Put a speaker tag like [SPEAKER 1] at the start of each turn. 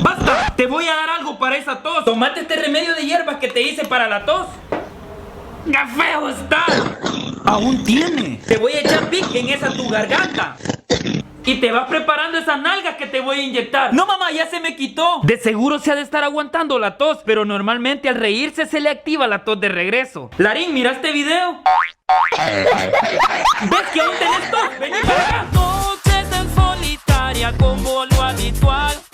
[SPEAKER 1] ¡Basta! Te voy a dar algo para esa tos. Tomate este remedio de hierbas que te hice para la tos. ¡Qué feo está!
[SPEAKER 2] Aún tiene.
[SPEAKER 1] Te voy a echar Vic en esa tu garganta. Y te vas preparando esas nalgas que te voy a inyectar. No, mamá, ya se me quitó. De seguro se ha de estar aguantando la tos, pero normalmente al reírse se le activa la tos de regreso. Larín, ¿mira este video? ¿Ves que aún tenés tos? Vení para acá.
[SPEAKER 3] Noches en solitaria como lo habitual.